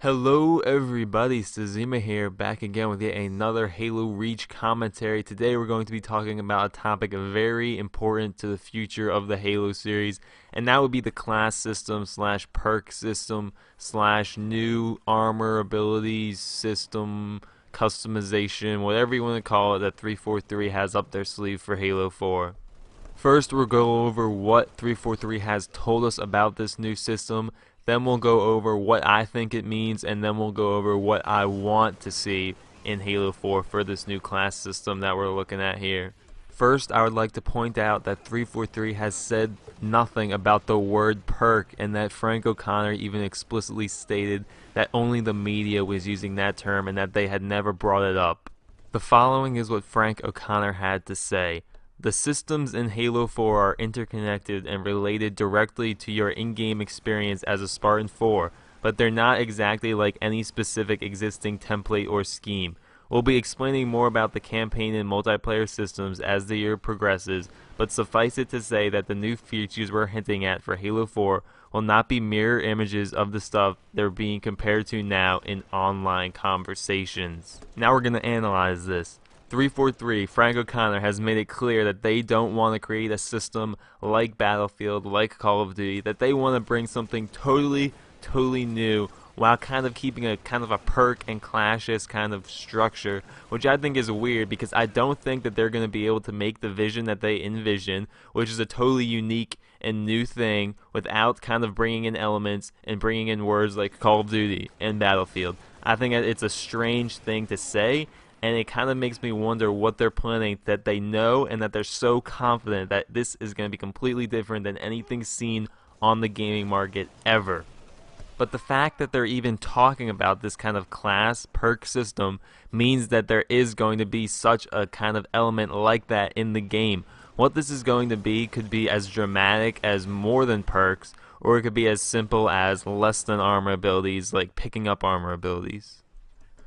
Hello everybody, Sazima here, back again with yet another Halo Reach commentary. Today we're going to be talking about a topic very important to the future of the Halo series, and that would be the class system slash perk system slash new armor abilities system customization, whatever you want to call it, that 343 has up their sleeve for Halo 4. First, we'll go over what 343 has told us about this new system. Then we'll go over what I think it means, and then we'll go over what I want to see in Halo 4 for this new class system that we're looking at here. First, I would like to point out that 343 has said nothing about the word perk, and that Frank O'Connor even explicitly stated that only the media was using that term and that they had never brought it up. The following is what Frank O'Connor had to say. The systems in Halo 4 are interconnected and related directly to your in-game experience as a Spartan 4, but they're not exactly like any specific existing template or scheme. We'll be explaining more about the campaign and multiplayer systems as the year progresses, but suffice it to say that the new features we're hinting at for Halo 4 will not be mirror images of the stuff they're being compared to now in online conversations. Now we're going to analyze this. 343, Frank O'Connor, has made it clear that they don't want to create a system like Battlefield, like Call of Duty, that they want to bring something totally new while kind of keeping a kind of a perk and clashes kind of structure, which I think is weird because I don't think that they're going to be able to make the vision that they envision, which is a totally unique and new thing, without kind of bringing in elements and bringing in words like Call of Duty and Battlefield. I think that it's a strange thing to say, and it kind of makes me wonder what they're planning, that they know and that they're so confident that this is going to be completely different than anything seen on the gaming market ever. But the fact that they're even talking about this kind of class perk system means that there is going to be such a kind of element like that in the game. What this is going to be could be as dramatic as more than perks, or it could be as simple as less than armor abilities, like picking up armor abilities.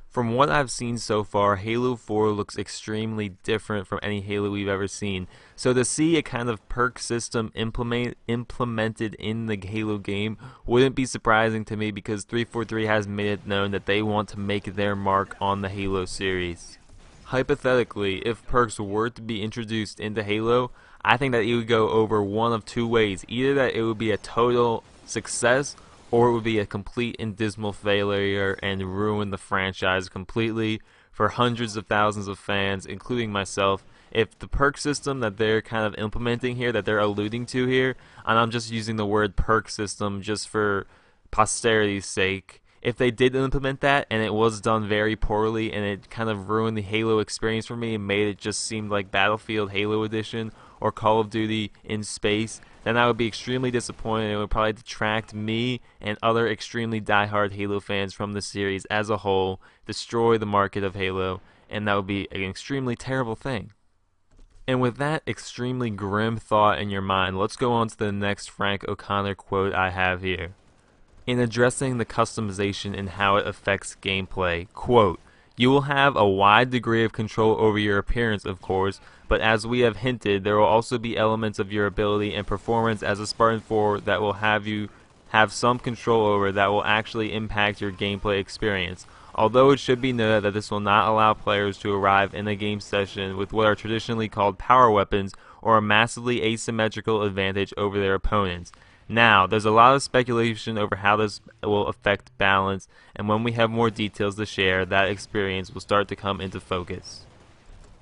From what I've seen so far, Halo 4 looks extremely different from any Halo we've ever seen. So to see a kind of perk system implemented in the Halo game wouldn't be surprising to me, because 343 has made it known that they want to make their mark on the Halo series. Hypothetically, if perks were to be introduced into Halo, I think that it would go over one of two ways. Either that it would be a total success, or it would be a complete and dismal failure and ruin the franchise completely for hundreds of thousands of fans, including myself. If the perk system that they're kind of implementing here, that they're alluding to here, and I'm just using the word perk system just for posterity's sake, if they did implement that and it was done very poorly and it kind of ruined the Halo experience for me and made it just seem like Battlefield Halo Edition or Call of Duty in space, then I would be extremely disappointed. It would probably detract me and other extremely diehard Halo fans from the series as a whole, destroy the market of Halo, and that would be an extremely terrible thing. And with that extremely grim thought in your mind, let's go on to the next Frank O'Connor quote I have here. In addressing the customization and how it affects gameplay, quote, "You will have a wide degree of control over your appearance, of course, but as we have hinted, there will also be elements of your ability and performance as a Spartan 4 that will have you have some control over, that will actually impact your gameplay experience. Although it should be noted that this will not allow players to arrive in a game session with what are traditionally called power weapons or a massively asymmetrical advantage over their opponents. Now, there's a lot of speculation over how this will affect balance, and when we have more details to share, that experience will start to come into focus."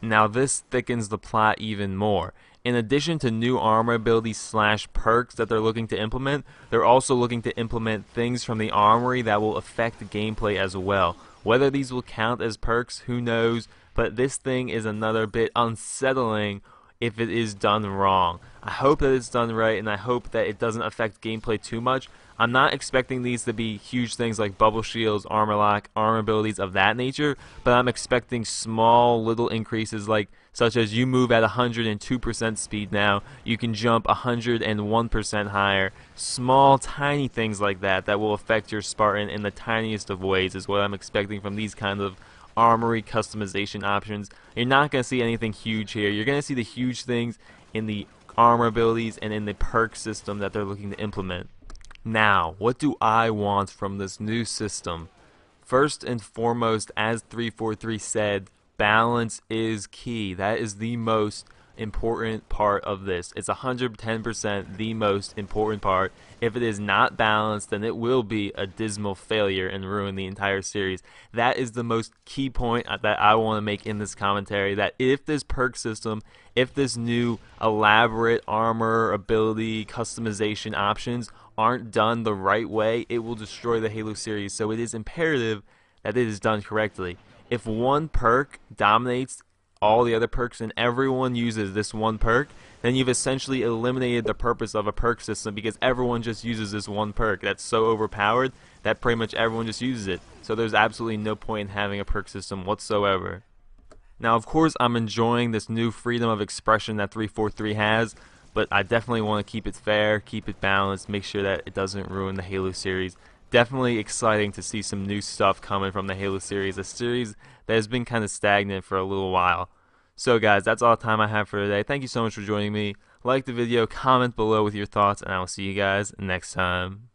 Now this thickens the plot even more. In addition to new armor abilities slash perks that they're looking to implement, they're also looking to implement things from the armory that will affect the gameplay as well. Whether these will count as perks, who knows, but this thing is another bit unsettling if it is done wrong. I hope that it's done right, and I hope that it doesn't affect gameplay too much. I'm not expecting these to be huge things like bubble shields, armor lock, armor abilities of that nature, but I'm expecting small little increases, like such as you move at 102% speed now, you can jump 101% higher. Small tiny things like that that will affect your Spartan in the tiniest of ways is what I'm expecting from these kind of armory customization options. You're not going to see anything huge here. You're going to see the huge things in the armor abilities and in the perk system that they're looking to implement. Now, what do I want from this new system? First and foremost, as 343 said, balance is key. That is the most important part of this. It's 110% the most important part. If it is not balanced, then it will be a dismal failure and ruin the entire series. That is the most key point that I want to make in this commentary, that if this perk system, if this new elaborate armor, ability, customization options aren't done the right way, it will destroy the Halo series. So it is imperative that it is done correctly. If one perk dominates all the other perks and everyone uses this one perk, then you've essentially eliminated the purpose of a perk system, because everyone just uses this one perk that's so overpowered that pretty much everyone just uses it. So there's absolutely no point in having a perk system whatsoever. Now, of course, I'm enjoying this new freedom of expression that 343 has, but I definitely want to keep it fair, keep it balanced, make sure that it doesn't ruin the Halo series. Definitely exciting to see some new stuff coming from the Halo series, a series that has been kind of stagnant for a little while. So guys, that's all the time I have for today. Thank you so much for joining me. Like the video, comment below with your thoughts, and I will see you guys next time.